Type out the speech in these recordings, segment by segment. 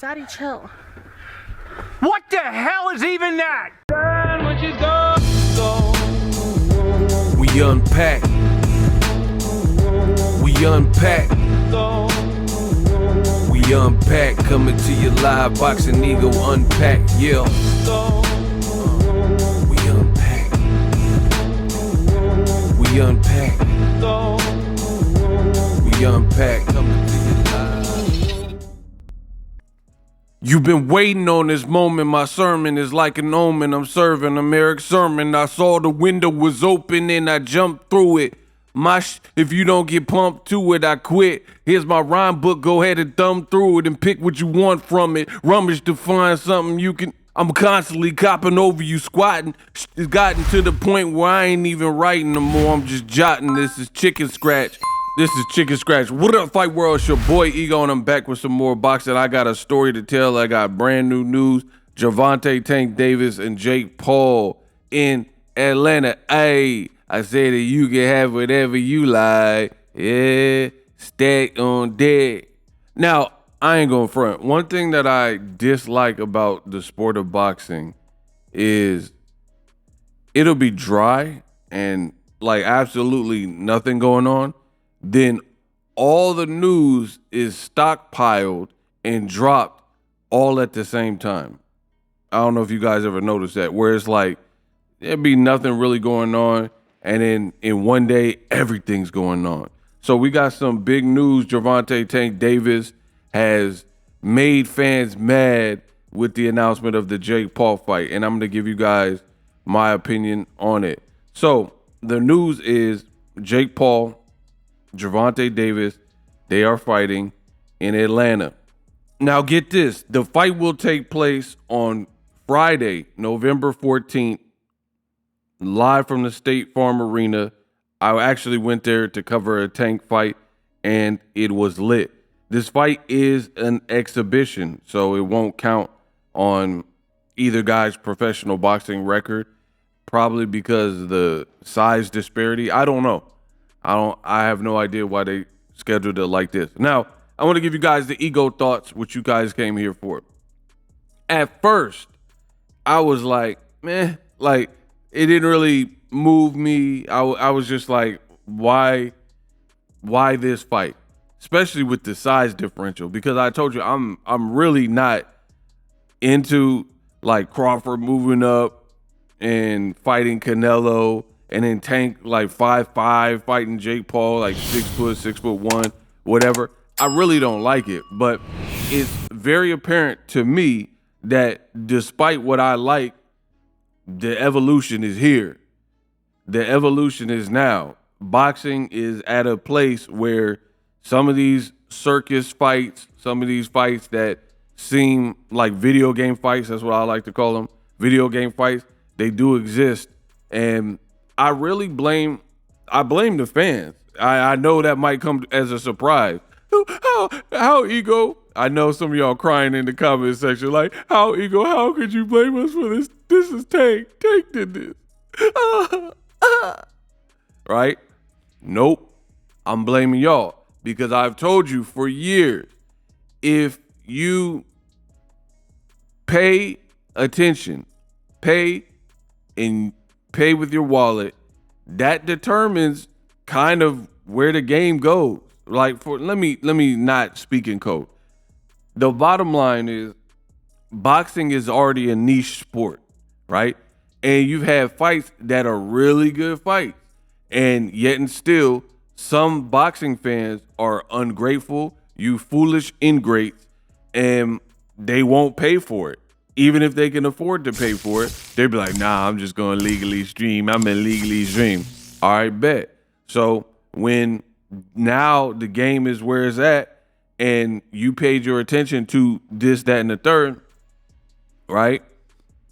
Daddy, chill. What the hell is even that? We unpack. We unpack. We unpack. Coming to your live boxing ego unpack. Yeah. We unpack. We unpack. We unpack. Coming to your live. You've been waiting on this moment. My sermon is like an omen. I'm serving a Eric sermon. I saw the window was open and I jumped through it. If you don't get pumped to it, I quit. Here's my rhyme book. Go ahead and thumb through it and pick what you want from it. Rummage to find something you can. I'm constantly copping over you squatting. It's gotten to the point where I ain't even writing no more. I'm just jotting. This is Chicken Scratch. This is Chicken Scratch. What up, Fight World? It's your boy Ego, and I'm back with some more boxing. I got a story to tell. I got brand new news. Gervonta Tank Davis and Jake Paul in Atlanta. Ayy, I said that you can have whatever you like. Yeah, stack on deck. Now, I ain't gonna front. One thing that I dislike about the sport of boxing is it'll be dry and like absolutely nothing going on. Then all the news is stockpiled and dropped all at the same time. I don't know if you guys ever noticed that, where it's like there'd be nothing really going on, and then in one day everything's going on. So we got some big news. Gervonta Tank Davis has made fans mad with the announcement of the Jake Paul fight, and I'm going to give you guys my opinion on it. So the news is Jake Paul, Gervonta Davis, they are fighting in Atlanta. Now get this, the fight will take place on Friday, November 14th, live from the State Farm Arena. I actually went there to cover a Tank fight, and it was lit. This fight is an exhibition, so it won't count on either guy's professional boxing record, probably because of the size disparity. I don't know. I have no idea why they scheduled it like this. Now, I want to give you guys the ego thoughts, which you guys came here for. At first, I was like, man, like it didn't really move me. I was just like, why this fight? Especially with the size differential, because I told you I'm really not into like Crawford moving up and fighting Canelo, and then Tank like 5'5" fighting Jake Paul like 6 foot, 6'1", whatever. I really don't like it, but it's very apparent to me that despite what I like, the evolution is here. The evolution is now. Boxing is at a place where some of these circus fights, some of these fights that seem like video game fights, that's what I like to call them, video game fights, they do exist. And I blame the fans. I know that might come as a surprise. How Ego? I know some of y'all crying in the comment section like, how Ego, how could you blame us for this? This is Tank. Tank did this. Right? Nope. I'm blaming y'all because I've told you for years, if you pay attention, pay with your wallet, that determines kind of where the game goes. Like let me not speak in code. The bottom line is boxing is already a niche sport, right? And you've had fights that are really good fights, and yet and still some boxing fans are ungrateful, you foolish ingrates, and they won't pay for it. Even if they can afford to pay for it, they'd be like, nah, I'm just going to legally stream. I'm going to legally stream. All right, bet. So when now the game is where it's at and you paid your attention to this, that, and the third, right?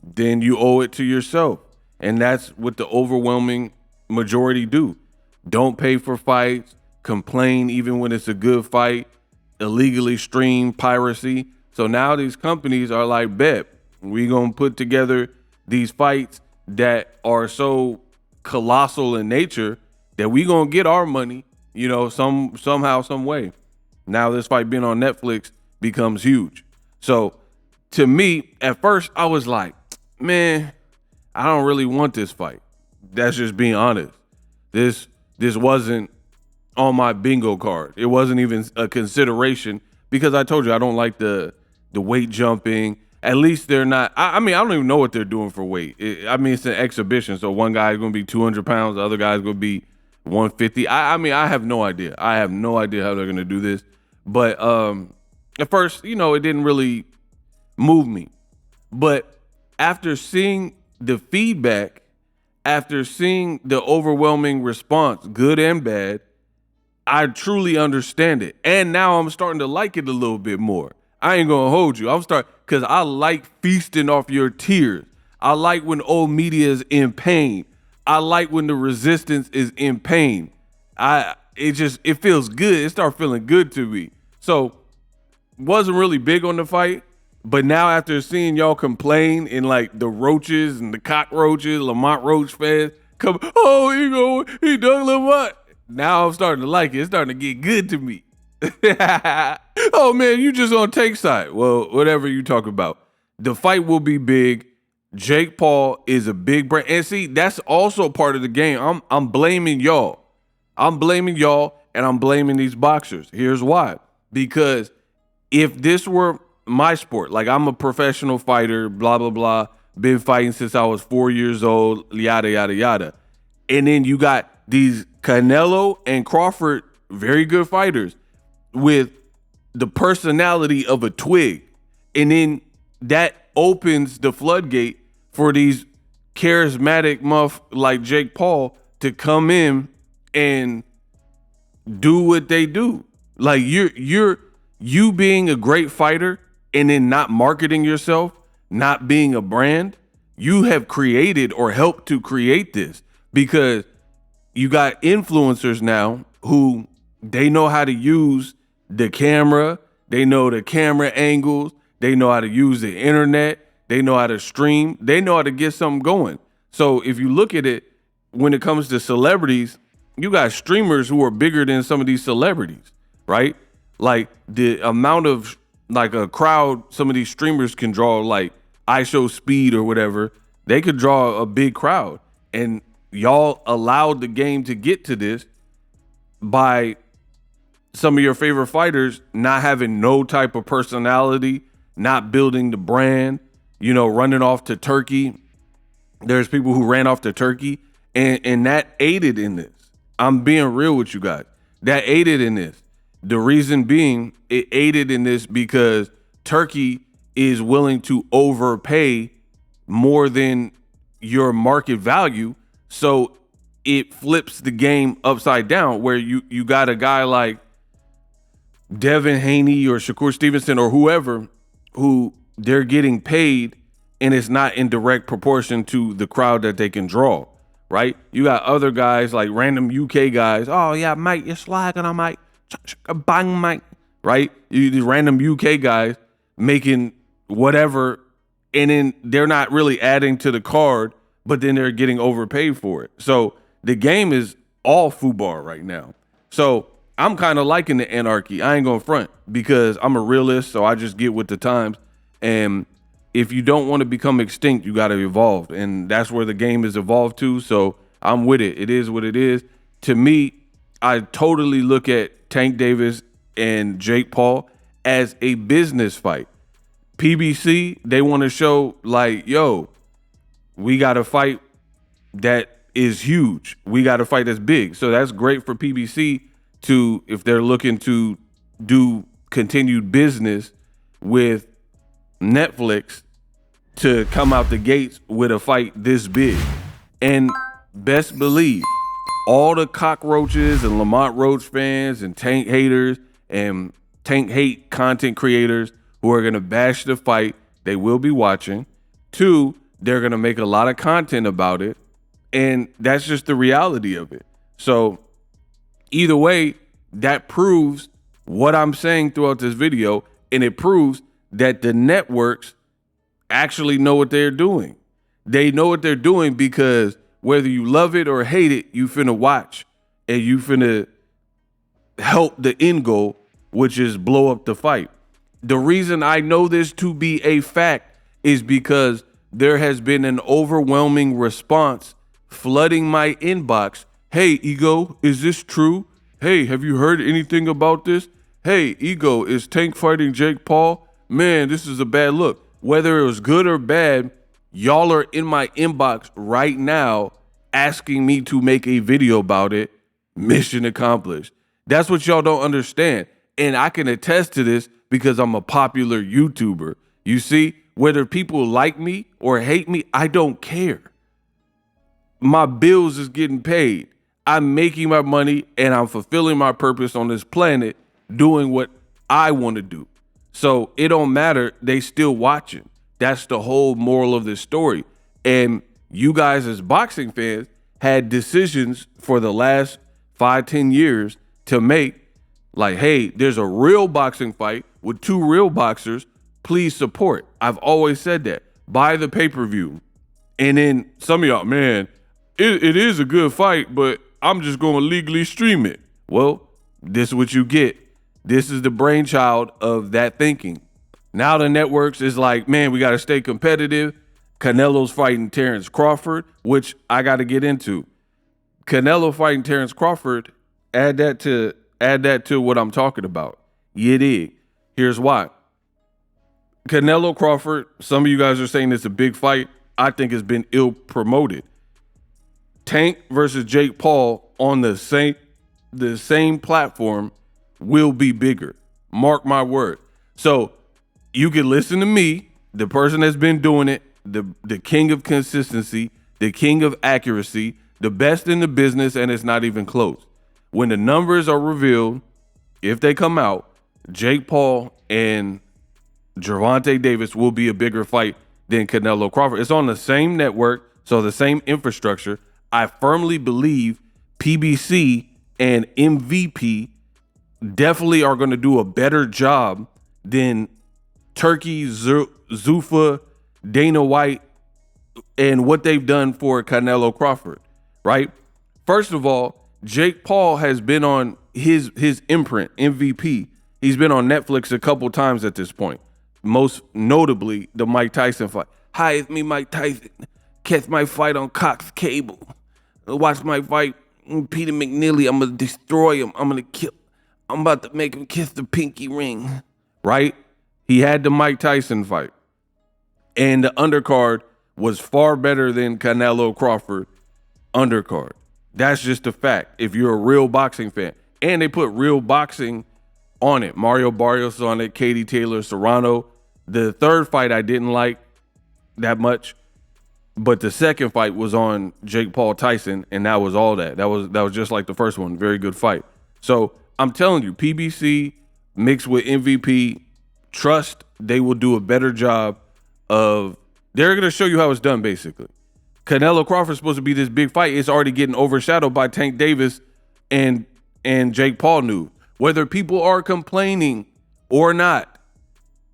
Then you owe it to yourself. And that's what the overwhelming majority do. Don't pay for fights, complain even when it's a good fight, illegally stream, piracy. So now these companies are like, bet, we gonna put together these fights that are so colossal in nature that we gonna get our money, somehow, some way. Now this fight being on Netflix becomes huge. So to me, at first, I was like, man, I don't really want this fight. That's just being honest. This wasn't on my bingo card. It wasn't even a consideration because I told you I don't like the weight jumping. At least they're not. I mean, I don't even know what they're doing for weight. I mean, it's an exhibition. So one guy is going to be 200 pounds. The other guy is going to be 150. I mean, I have no idea. I have no idea how they're going to do this. But at first, it didn't really move me. But after seeing the feedback, after seeing the overwhelming response, good and bad, I truly understand it. And now I'm starting to like it a little bit more. I ain't gonna hold you. Because I like feasting off your tears. I like when old media is in pain. I like when the resistance is in pain. It feels good. It started feeling good to me. So wasn't really big on the fight. But now after seeing y'all complain in like the Roaches and the cockroaches, Lamont Roach fans come, he done Lamont. Now I'm starting to like it. It's starting to get good to me. Oh man, you just on take side. Well, whatever you talk about. The fight will be big. Jake Paul is a big brand. And see, that's also part of the game. I'm blaming y'all. I'm blaming y'all and I'm blaming these boxers. Here's why. Because if this were my sport, like I'm a professional fighter, blah, blah, blah, been fighting since I was 4 years old, yada, yada, yada. And then you got these Canelo and Crawford, very good fighters with the personality of a twig. And then that opens the floodgate for these charismatic like Jake Paul to come in and do what they do. Like you being a great fighter and then not marketing yourself, not being a brand, you have created or helped to create this because you got influencers now who they know how to use the camera. They know the camera angles. They know how to use the internet. They know how to stream. They know how to get something going. So if you look at it, when it comes to celebrities, you got streamers who are bigger than some of these celebrities, right? Like the amount of like a crowd some of these streamers can draw, like ISO Speed or whatever, they could draw a big crowd. And y'all allowed the game to get to this by some of your favorite fighters not having no type of personality, not building the brand, running off to Turkey. There's people who ran off to Turkey and that aided in this. I'm being real with you guys. That aided in this. The reason being, it aided in this because Turkey is willing to overpay more than your market value. So it flips the game upside down where you got a guy like Devin Haney or Shakur Stevenson or whoever who they're getting paid and it's not in direct proportion to the crowd that they can draw, right? You got other guys like random UK guys. Oh yeah, mate, you're slagging on mate. Bang, mate, right? These random UK guys making whatever and then they're not really adding to the card, but then they're getting overpaid for it. So the game is all FUBAR right now. So I'm kind of liking the anarchy. I ain't gonna front because I'm a realist, so I just get with the times. And if you don't want to become extinct, you got to evolve. And that's where the game is evolved to. So I'm with it. It is what it is. To me, I totally look at Tank Davis and Jake Paul as a business fight. PBC, they want to show like, yo, we got a fight that is huge. We got a fight that's big. So that's great for PBC to, if they're looking to do continued business with Netflix, to come out the gates with a fight this big. And best believe all the cockroaches and Lamont Roach fans and Tank haters and Tank hate content creators who are going to bash the fight, they will be watching. 2, they're going to make a lot of content about it. And that's just the reality of it. So either way, that proves what I'm saying throughout this video. And it proves that the networks actually know what they're doing. They know what they're doing because whether you love it or hate it, you finna watch and you finna help the end goal, which is blow up the fight. The reason I know this to be a fact is because there has been an overwhelming response flooding my inbox. Hey, Ego, is this true? Hey, have you heard anything about this? Hey, Ego, is Tank fighting Jake Paul? Man, this is a bad look. Whether it was good or bad, y'all are in my inbox right now asking me to make a video about it. Mission accomplished. That's what y'all don't understand. And I can attest to this because I'm a popular YouTuber. You see, whether people like me or hate me, I don't care. My bills is getting paid. I'm making my money and I'm fulfilling my purpose on this planet, doing what I want to do. So it don't matter. They still watching. That's the whole moral of this story. And you guys as boxing fans had decisions for the last 5-10 years to make, like, hey, there's a real boxing fight with two real boxers. Please support. I've always said that. Buy the pay-per-view. And then some of y'all, man, it is a good fight, but I'm just going to legally stream it. Well, this is what you get. This is the brainchild of that thinking. Now the networks is like, man, we got to stay competitive. Canelo's fighting Terrence Crawford, which I got to get into. Canelo fighting Terrence Crawford, add that to what I'm talking about. You dig? Here's why. Canelo Crawford, some of you guys are saying it's a big fight. I think it's been ill promoted. Tank versus Jake Paul on the same platform will be bigger. Mark my word. So you can listen to me, the person that's been doing it, the king of consistency, the king of accuracy, the best in the business, and it's not even close. When the numbers are revealed, if they come out, Jake Paul and Gervonta Davis will be a bigger fight than Canelo Crawford. It's on the same network, so the same infrastructure. I firmly believe PBC and MVP definitely are going to do a better job than Turkey, Zuffa, Dana White, and what they've done for Canelo Crawford, right? First of all, Jake Paul has been on his imprint, MVP. He's been on Netflix a couple times at this point, most notably the Mike Tyson fight. Hi, it's me, Mike Tyson. Catch my fight on Cox Cable. Watch my fight, Peter McNeely. I'm going to destroy him. I'm about to make him kiss the pinky ring, right? He had the Mike Tyson fight. And the undercard was far better than Canelo Crawford undercard. That's just a fact if you're a real boxing fan. And they put real boxing on it. Mario Barrios on it, Katie Taylor, Serrano. The third fight I didn't like that much, but the second fight was on Jake Paul Tyson, and that was all that. That was just like the first one. Very good fight. So I'm telling you, PBC mixed with MVP, trust they will do a better job of, they're going to show you how it's done, basically. Canelo Crawford's supposed to be this big fight. It's already getting overshadowed by Tank Davis and Jake Paul news. Whether people are complaining or not,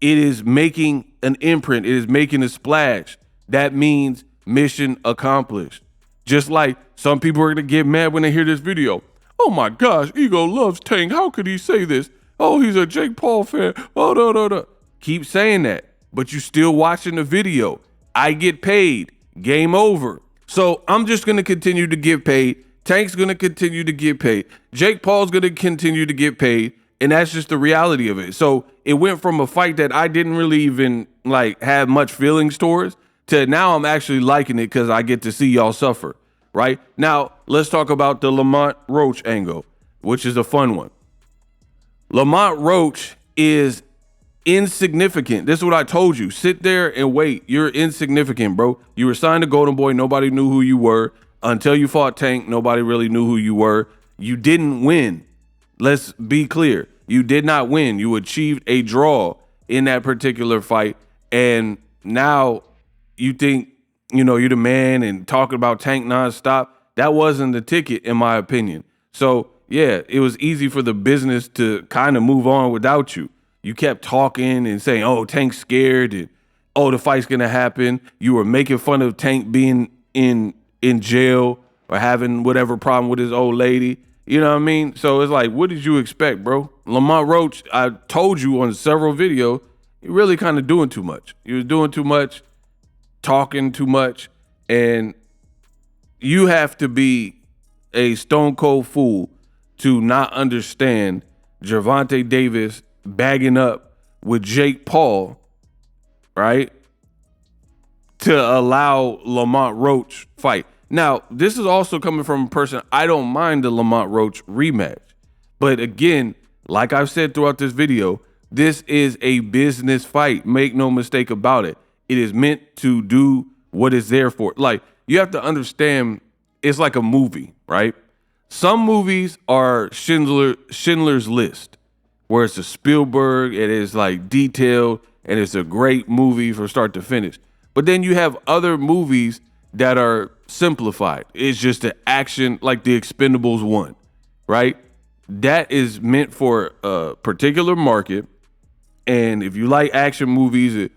it is making an imprint. It is making a splash. That means mission accomplished. Just like some people are going to get mad when they hear this video. Oh my gosh, Ego loves Tank. How could he say this? Oh, he's a Jake Paul fan. Oh, no. Keep saying that, but you still watching the video. I get paid. Game over. So I'm just going to continue to get paid. Tank's going to continue to get paid. Jake Paul's going to continue to get paid. And that's just the reality of it. So it went from a fight that I didn't really even like have much feelings towards to now I'm actually liking it because I get to see y'all suffer. Right now, let's talk about the Lamont Roach angle, which is a fun one. Lamont Roach is insignificant. This is what I told you. Sit there and wait. You're insignificant, bro. You were signed to Golden Boy. Nobody knew who you were. Until you fought Tank, nobody really knew who you were. You didn't win. Let's be clear. You did not win. You achieved a draw in that particular fight. And now you think, you're the man and talking about Tank nonstop. That wasn't the ticket, in my opinion. So, yeah, it was easy for the business to kind of move on without you. You kept talking and saying, oh, Tank's scared, and oh, the fight's going to happen. You were making fun of Tank being in jail or having whatever problem with his old lady. You know what I mean? So it's like, what did you expect, bro? Lamont Roach, I told you on several videos, he really kind of doing too much. He was doing too much, talking too much, and you have to be a stone cold fool to not understand Gervonta Davis bagging up with Jake Paul, right? To allow Lamont Roach fight. Now, this is also coming from a person, I don't mind the Lamont Roach rematch. But again, like I've said throughout this video, this is a business fight. Make no mistake about it. It is meant to do what it's there for. Like, you have to understand, it's like a movie, right? Some movies are Schindler's List, where it's a Spielberg, it is like detailed, and it's a great movie from start to finish. But then you have other movies that are simplified. It's just the action, like The Expendables 1, right? That is meant for a particular market. And if you like action movies,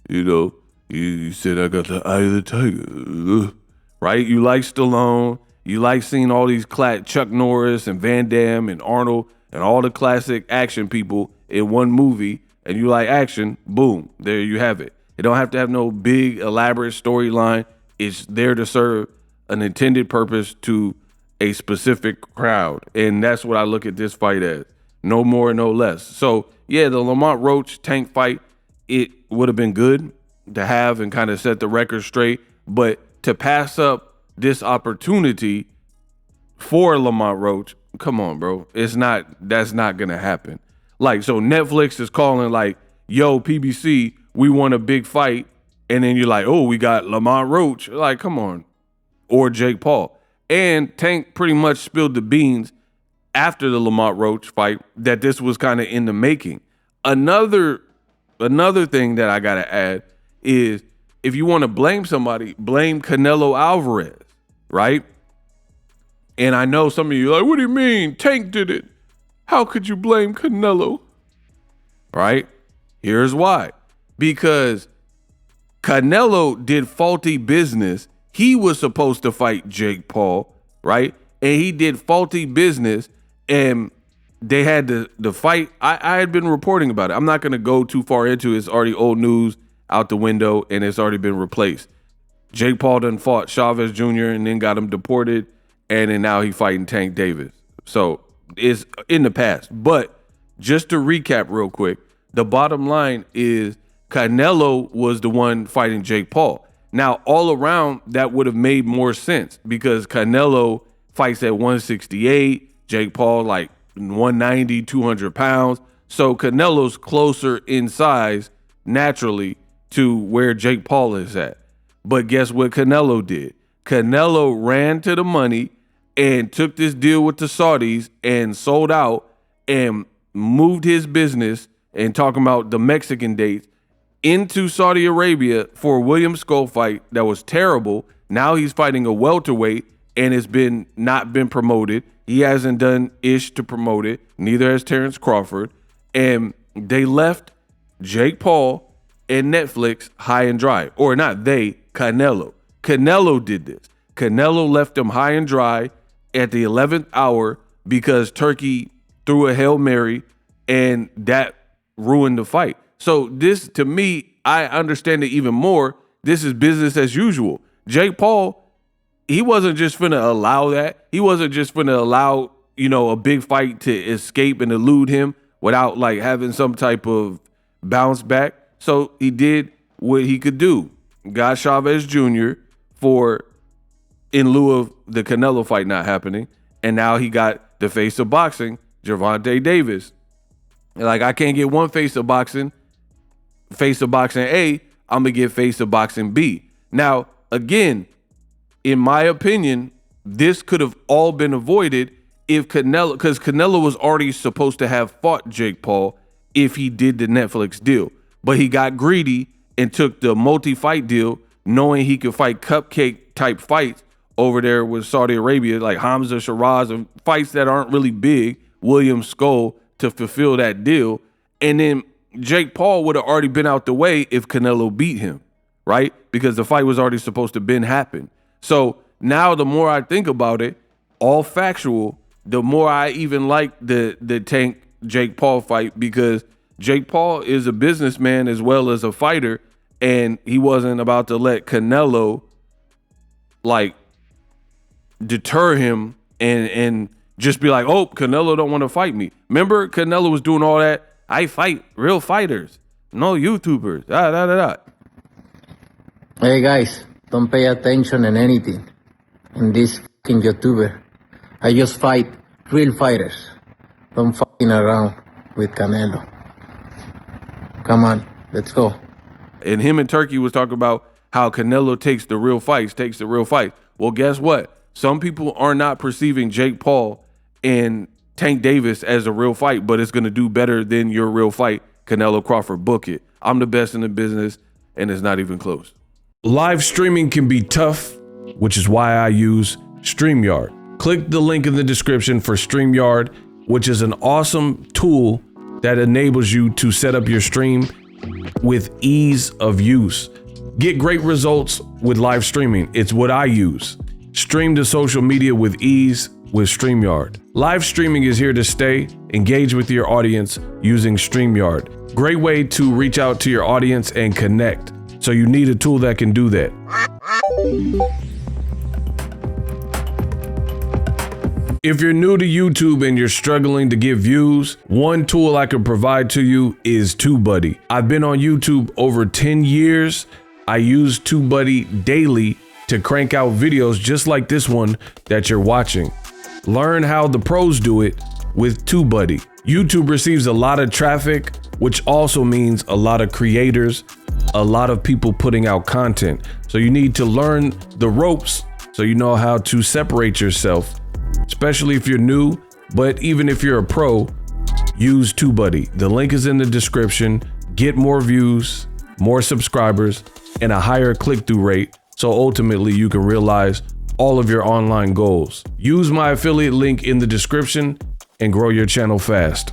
you said I got the eye of the tiger, right? You like Stallone. You like seeing all these Chuck Norris and Van Damme and Arnold and all the classic action people in one movie, and you like action, boom, there you have it. It don't have to have no big, elaborate storyline. It's there to serve an intended purpose to a specific crowd. And that's what I look at this fight as. No more, no less. So, yeah, the Lamont Roach Tank fight, it would have been good to have and kind of set the record straight. But to pass up this opportunity for Lamont Roach, come on, bro. That's not going to happen. Like, so Netflix is calling like, yo, PBC, we want a big fight. And then you're like, oh, we got Lamont Roach. Like, come on. Or Jake Paul. And Tank pretty much spilled the beans after the Lamont Roach fight that this was kind of in the making. Another thing that I got to add is if you want to blame somebody, blame Canelo Alvarez, right? And I know some of you are like, what do you mean? Tank did it. How could you blame Canelo? Right? Here's why. Because Canelo did faulty business. He was supposed to fight Jake Paul, right? And he did faulty business, and they had the fight. I had been reporting about it. I'm not going to go too far into it. It's already old news out the window, and it's already been replaced. Jake Paul done fought Chavez Jr. and then got him deported, and then now he fighting Tank Davis. So it's in the past. But just to recap real quick, the bottom line is Canelo was the one fighting Jake Paul. Now, all around, that would have made more sense because Canelo fights at 168, Jake Paul like 190, 200 pounds. So Canelo's closer in size naturally to where Jake Paul is at. But guess what Canelo did? Canelo ran to the money and took this deal with the Saudis and sold out and moved his business, and talking about the Mexican dates, into Saudi Arabia for a William Skull fight that was terrible. Now he's fighting a welterweight and it's not been promoted. He hasn't done ish to promote it. Neither has Terrence Crawford. And they left Jake Paul and Netflix high and dry. Or not they, Canelo. Canelo did this. Canelo left them high and dry at the 11th hour because Turkey threw a Hail Mary and that ruined the fight. So this, to me, I understand it even more. This is business as usual. Jake Paul, he wasn't just finna allow that. He wasn't just finna allow, a big fight to escape and elude him without like having some type of bounce back. So he did what he could do. Got Chavez Jr. in lieu of the Canelo fight not happening. And now he got the face of boxing, Gervonta Davis. Like, I can't get one face of boxing A, I'm going to get face of boxing B. Now, again, in my opinion, this could have all been avoided if because Canelo was already supposed to have fought Jake Paul if he did the Netflix deal. But he got greedy and took the multi-fight deal, knowing he could fight cupcake-type fights over there with Saudi Arabia, like Hamza Shiraz, and fights that aren't really big, William Skull, to fulfill that deal. And then Jake Paul would have already been out the way if Canelo beat him, right? Because the fight was already supposed to happen. So now the more I think about it, all factual, the more I even like the Tank Jake Paul fight, because Jake Paul is a businessman as well as a fighter, and he wasn't about to let Canelo like deter him and just be like, oh, Canelo don't want to fight me. Remember, Canelo was doing all that. I fight real fighters, no YouTubers. Hey guys, don't pay attention in anything in this fucking YouTuber. I just fight real fighters. Don't fucking around with Canelo. Come on, let's go. And him and Turkey was talking about how Canelo takes the real fights. Well, guess what? Some people are not perceiving Jake Paul and Tank Davis as a real fight, but it's going to do better than your real fight. Canelo Crawford, book it. I'm the best in the business, and it's not even close. Live streaming can be tough, which is why I use StreamYard. Click the link in the description for StreamYard, which is an awesome tool that enables you to set up your stream with ease of use. Get great results with live streaming. It's what I use. Stream to social media with ease with StreamYard. Live streaming is here to stay. Engage with your audience using StreamYard. Great way to reach out to your audience and connect. So you need a tool that can do that. If you're new to YouTube and you're struggling to get views, one tool I can provide to you is TubeBuddy. I've been on YouTube over 10 years. I use TubeBuddy daily to crank out videos just like this one that you're watching. Learn how the pros do it with TubeBuddy. YouTube receives a lot of traffic, which also means a lot of creators, a lot of people putting out content. So you need to learn the ropes so you know how to separate yourself, especially if you're new, but even if you're a pro, use TubeBuddy. The link is in the description. Get more views, more subscribers, and a higher click-through rate, so ultimately you can realize all of your online goals. Use my affiliate link in the description and grow your channel fast.